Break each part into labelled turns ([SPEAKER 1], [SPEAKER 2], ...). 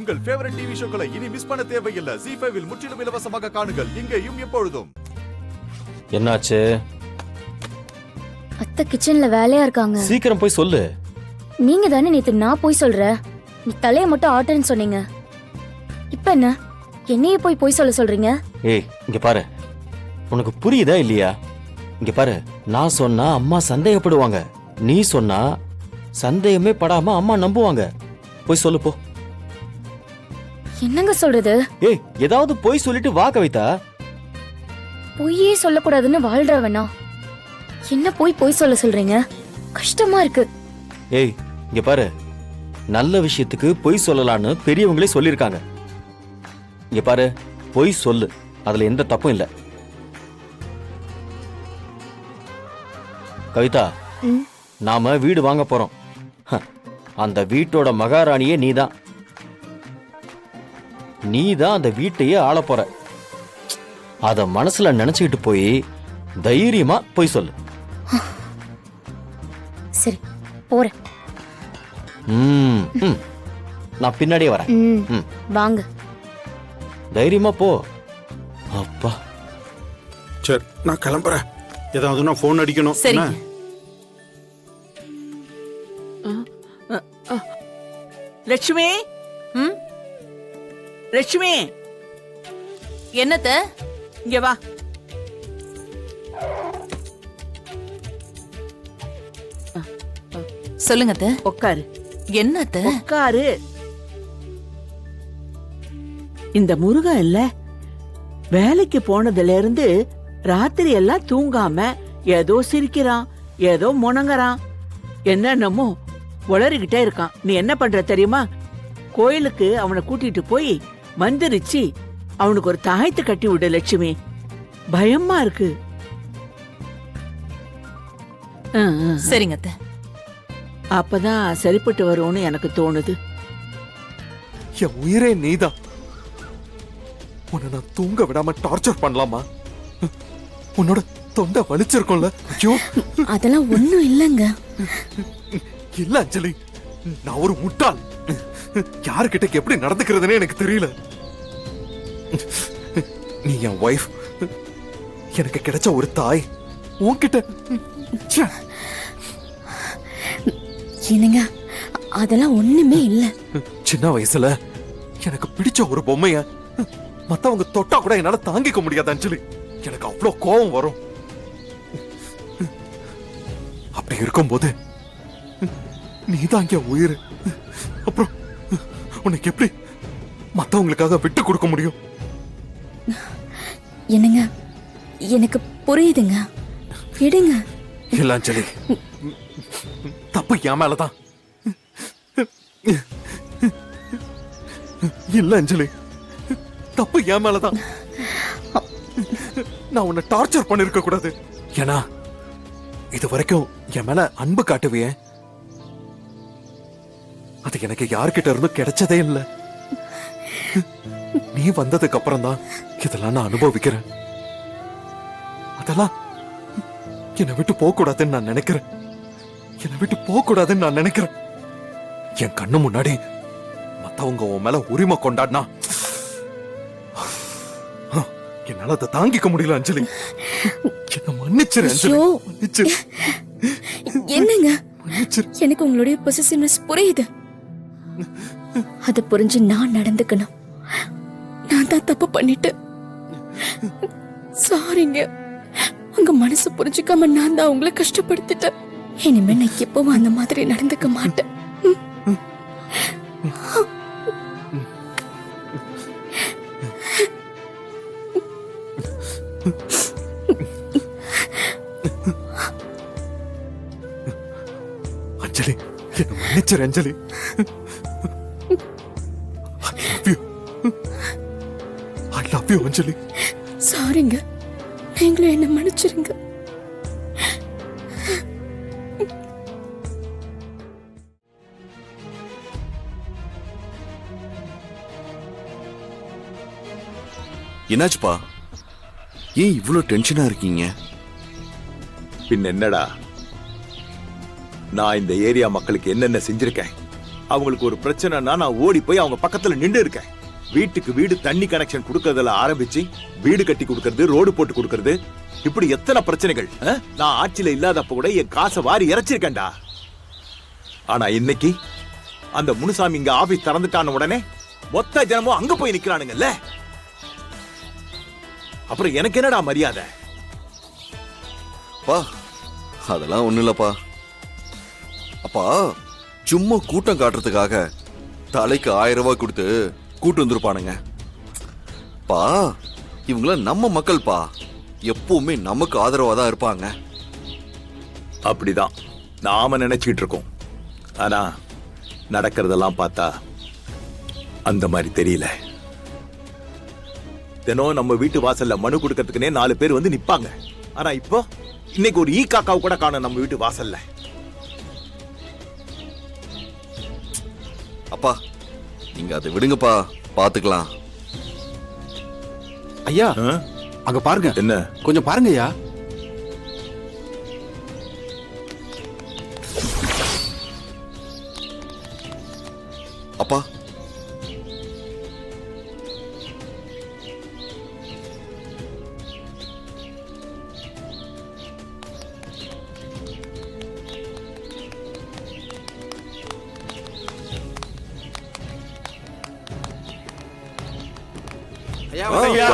[SPEAKER 1] உங்கள் favourite TV ஷோக்களை இனி miss பண்ண தேவையில்லை. ZEE5 இல் முற்றிலும் இலவசமாக காணுங்கள். இங்கேயும் எப்பொழுதும்.
[SPEAKER 2] என்னாச்சு?
[SPEAKER 3] அத்தை கிச்சன்ல வேலையா இருக்காங்க.
[SPEAKER 2] சீக்கிரம் போய் சொல்லு.
[SPEAKER 3] நீங்க தானே நேத்து நான் போய் சொல்றேன், நீ தலைய மட்டும் ஆட்டுன்னு சொன்னீங்க. இப்ப என்ன என்னையே போய் சொல்ல சொல்றீங்க?
[SPEAKER 2] ஏய் இங்க பாரு, உனக்கு புரியுதா இல்லையா? இங்க பாரு, நான் சொன்னா அம்மா சந்தேகப்படுவாங்க, நீ சொன்னா சந்தேகமே படாம அம்மா நம்புவாங்க. போய் சொல்லு போ.
[SPEAKER 3] என்னங்க சொல்றது?
[SPEAKER 2] ஏய் ஏதாவது போய் சொல்லிட்டு வா கவிதா.
[SPEAKER 3] பொய்யே சொல்லக்கூடாதுன்னு வாழ்றவனா என்ன போய் சொல்ல சொல்றீங்க? கஷ்டமா இருக்கு.
[SPEAKER 2] ஏய் இங்க பாரு, நல்ல விஷயத்துக்கு பொய் சொல்லலான்னு பெரியவங்களே சொல்லிருக்காங்க. இங்க பாரு, பொய் சொல்லு, அதுல எந்த தப்பும் இல்ல. கவிதா, நாம வீடு வாங்க போறோம். அந்த வீட்டோட மகாராணியே நீதான். நீதான் அந்த வீட்டையே ஆள போற. அத மனசுல நினைச்சுக்கிட்டு போய் தைரியமா போய் சொல்லு.
[SPEAKER 3] சரி போறேன்.
[SPEAKER 2] நான் பின்னாடியே வரேன்.
[SPEAKER 3] வாங்க.
[SPEAKER 2] தைரியமா போ. அப்பா
[SPEAKER 4] சரி நான் கிளம்புறேன். ஏதாவது நான் போன் அடிக்கணும்.
[SPEAKER 5] சரி. லட்சுமி, லட்சுமி,
[SPEAKER 6] என்னத்த?
[SPEAKER 5] இங்க வா.
[SPEAKER 6] சொல்லுங்க அத்த.
[SPEAKER 5] உட்காரு.
[SPEAKER 6] என்னத்த?
[SPEAKER 5] உட்காரு. இந்த முருகன் இல்ல, வேலைக்கு போனதுல இருந்து ராத்திரி எல்லாம் தூங்காம ஏதோ சிரிக்கிறான், ஏதோ முணங்கறான், என்னென்னமோ உளறிக்கிட்டே இருக்கான். நீ என்ன பண்ற தெரியுமா? கோயிலுக்கு அவனை கூட்டிட்டு போய் மந்திரிச்சு அவனுக்கு ஒரு தாயத்து கட்டி விடு லட்சுமி. பயமா இருக்கு.
[SPEAKER 6] சரிங்க அத்த.
[SPEAKER 5] அப்பதான் சரிப்பட்டு வரும்னு எனக்கு தோணுது.
[SPEAKER 1] என் உயிரே நீதான். உன்னை நான் தூங்க விடாம டார்ச்சர் பண்ணலாமா? உன்னோட தொண்டை வலிச்சிருக்கும்ல? ஐயோ
[SPEAKER 3] அதெல்லாம் ஒண்ணும் இல்லங்க.
[SPEAKER 1] இல்ல அஞ்சலி, நான் ஒரு முட்டாள். யாருக்கிட்ட எப்படி நடந்துக்கிறதுனே எனக்கு தெரியல. நீ என் வைஃப், எனக்கு கிடைச்ச ஒரு தாய். உன்கிட்ட
[SPEAKER 3] என்னங்க, அதெல்லாம் ஒண்ணுமே இல்ல.
[SPEAKER 1] சின்ன வயசுல எனக்கு பிடிச்ச ஒரு பொம்மைய மத்தவங்க தொட்டா கூட என்னால தாங்கிக்க முடியாது அஞ்சலி. எனக்கு அவ்வளவு கோபம் வரும். அப்படி இருக்கும்போது நீதான் என் உயிர். அப்புறம் உனக்கு எப்படி மத்தவங்களுக்காக விட்டு கொடுக்க முடியும்?
[SPEAKER 3] என்னங்க, எனக்கு புரியுதுங்க, விடுங்க.
[SPEAKER 1] இல்ல அஞ்சலி, தப்பு என் மேலதான். இல்ல அஞ்சலி, தப்பு என் மேலதான். நான் உன்னை டார்ச்சர் பண்ணிருக்க கூடாது. ஏன்னா இது வரைக்கும் என் மேல அன்பு காட்டுவியே, அது எனக்கு யார்கிட்ட இருந்தும் கிடைச்சதே இல்ல. நீ வந்ததுக்கு அப்புறம் தான் இதெல்லாம் நான் அனுபவிக்கிறேன். அதெல்லாம் என்னை விட்டு போக கூடாதுன்னு நான் நினைக்கிறேன். என்னை விட்டு போக கூடாதுன்னு நான் நினைக்கிறேன். என் கண்ணு முன்னாடி மத்தவங்க உன் மேல உரிமை கொண்டாடினா என்னால அதை தாங்கிக்க முடியல அஞ்சலி. என்ன மன்னிச்சிரு அஞ்சலி, மன்னிச்சிரு.
[SPEAKER 3] என்னங்க, எனக்கு உங்களுடைய பொசசிவ்னஸ் புரியுது. அத புரிஞ்சு நான் நடந்துக்கணும். நான் தான் தப்பு பண்ணிட்டு. சாரிங்க, உங்க மனசு புரிஞ்சுக்காம நான் தான் உங்களை கஷ்டப்படுத்திட்டேன். இனிமே நான் எப்பவும் அந்த மாதிரி நடந்துக்க மாட்டேன்.
[SPEAKER 1] அஞ்சலி, என்ன மன்னிச்சிரு அஞ்சலி. I love you அஞ்சலி.
[SPEAKER 3] சாரிங்க, நீங்களும் என்ன மன்னிச்சிருங்க.
[SPEAKER 7] என்னாச்சுப்பா, ஏன் இவ்வளோ டென்ஷனா இருக்கீங்க?
[SPEAKER 8] பின் என்னடா, நான் இந்த ஏரியா மக்களுக்கு என்னென்ன செஞ்சிருக்கேன் அவங்களுக்கு ஒரு பிரச்சனைனா நான் ஓடி போய் அவங்க பக்கத்துல நின்று இருக்கேன். வீட்டுக்கு வீடு தண்ணி கனெக்ஷன் கொடுக்கறதுல ஆரம்பிச்சு வீடு கட்டி கொடுக்கறது, ரோடு போட்டு கொடுக்கறது, இப்படி எத்தனை பிரச்சனைகள். நான் ஆட்சியில இல்லாதப்ப கூட என் காசை வாரி இறைச்சிருக்கேன்டா. ஆனா இன்னைக்கு அந்த முனுசாமி இங்க ஆபீஸ் திறந்துட்டான உடனே மொத்த ஜனமும் அங்க போய் நிக்கிறானுங்கல்ல. அப்புறம் எனக்கு என்னடா மரியாதை?
[SPEAKER 7] பா அதெல்லாம் ஒண்ணு இல்லப்பா. அப்பா சும்மா கூட்டம் காட்டுறதுக்காக தலைக்கு 1000 ரூபாய் கொடுத்து கூட்டு வந்திருப்பானுங்க. பா இவங்கள நம்ம மக்கள்பா, எப்பவுமே நமக்கு ஆதரவா தான் இருப்பாங்க.
[SPEAKER 8] அப்படிதான் நாம நினைச்சிட்டு இருக்கோம். ஆனா நடக்கிறதெல்லாம் பார்த்தா அந்த மாதிரி தெரியல. தினம் நம்ம வீட்டு வாசல்ல மனு கொடுக்கறதுக்குனே 4 பேர் வந்து நிப்பாங்க. ஆனா இப்போ இன்னைக்கு ஒரு காக்காவை கூட காணோம் நம்ம வீட்டு வாசல்ல.
[SPEAKER 7] அப்பா நீங்க அதை விடுங்கப்பா, பாத்துக்கலாம்.
[SPEAKER 4] ஐயா அங்க பாருங்க,
[SPEAKER 8] என்ன
[SPEAKER 4] கொஞ்சம் பாருங்க ஐயா.
[SPEAKER 7] அப்பா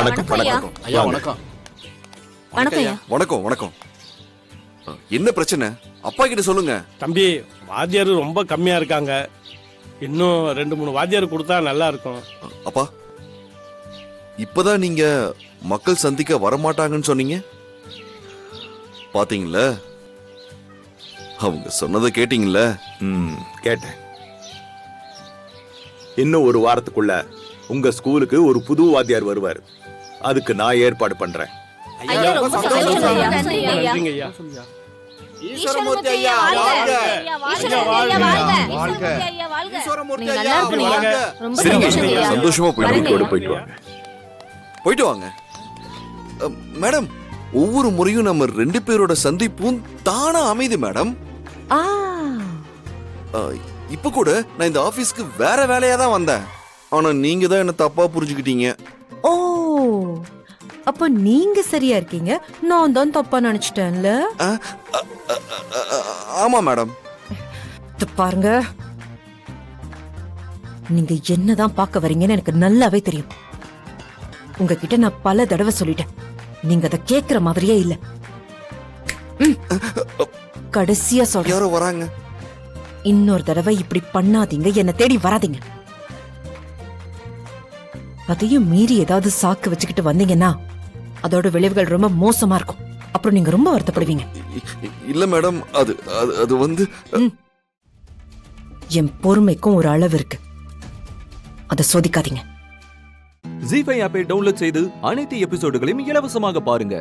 [SPEAKER 8] வணக்கம் வணக்கம்.
[SPEAKER 4] ஐயா வணக்கம்.
[SPEAKER 6] வணக்கம் ஐயா.
[SPEAKER 7] வணக்கம் வணக்கம். என்ன பிரச்சனை அப்பா கிட்ட சொல்லுங்க.
[SPEAKER 9] தம்பி, வாத்தியார் ரொம்ப கம்மியா இருக்காங்க. இன்னும் 2-3 வாத்தியார் கொடுத்தா நல்லா இருக்கும்.
[SPEAKER 7] அப்பா இப்பதான் நீங்க மக்கள் சந்திக்க வரமாட்டாங்கன்னு சொன்னீங்க. பாத்தீங்களா, அவங்க சொன்னதை கேட்டீங்களா?
[SPEAKER 8] கேட்டேன். இன்னும் ஒரு வாரத்துக்குள்ள உங்க ஸ்கூலுக்கு ஒரு புது வாத்தியார் வருவார். அதுக்கு நான் ஏற்பாடு பண்றேன்.
[SPEAKER 9] நன்றிங்க ஐயா.
[SPEAKER 3] ஈஸ்வரமூர்த்தி ஐயா வாழ்க. ஈஸ்வரமூர்த்தி ஐயா வாழ்க. ஈஸ்வரமூர்த்தி ஐயா வாழ்க. ரொம்ப
[SPEAKER 7] சரிங்க,
[SPEAKER 3] சந்தோஷம் ஐயா.
[SPEAKER 7] சந்தோஷமா
[SPEAKER 8] நம்பிக்கையோட போயிட்டு வாங்க.
[SPEAKER 7] போயிட்டு வாங்க. மேடம், ஒவ்வொரு முறையும் நம்ம 2 பேரோட சந்திப்பும் தானா அமைது மேடம். இப்ப கூட நான் இந்த ஆபீஸ்க்கு வேற வேலையா தான் வந்தேன். ஆனா நீங்க தான் என்ன தப்பா புரிஞ்சுக்கிட்டீங்க.
[SPEAKER 10] ஓ, அப்ப நீங்க சரியா இருக்கீங்க, நான் தான் தப்பா நினைச்சிட்டேன்ல.
[SPEAKER 7] ஆமா மேடம்.
[SPEAKER 10] பாருங்க, நீங்க என்னதான் பார்க்க வரீங்கன்னு எனக்கு நல்லாவே தெரியும். உங்ககிட்ட நான் பல தடவை சொல்லிட்டேன், நீங்க அதை கேக்குற மாதிரியே இல்ல. கடைசியா சொல்றேன்,
[SPEAKER 7] யாரோ வராங்க.
[SPEAKER 10] இன்னொரு தடவை இப்படி பண்ணாதீங்க, என்ன தேடி வராதீங்க. அதையும் மீறி ஏதாவது சாக்கு வச்சுக்கிட்டு வந்தீங்கன்னா அதோட விளைவுகள் ரொம்ப மோசமா இருக்கும். அப்புறம் நீங்க ரொம்ப வருத்தப்படுவீங்க.
[SPEAKER 7] இல்ல மேடம், அது அது வந்து
[SPEAKER 10] என் பொறுமைக்கும் ஒரு அளவு இருக்கு, அதை சோதிக்காதீங்க.
[SPEAKER 11] ஜீ5 ஆப்பை டவுன்லோட் செய்து அனைத்து எபிசோடுகளையும் இலவசமாக பாருங்க.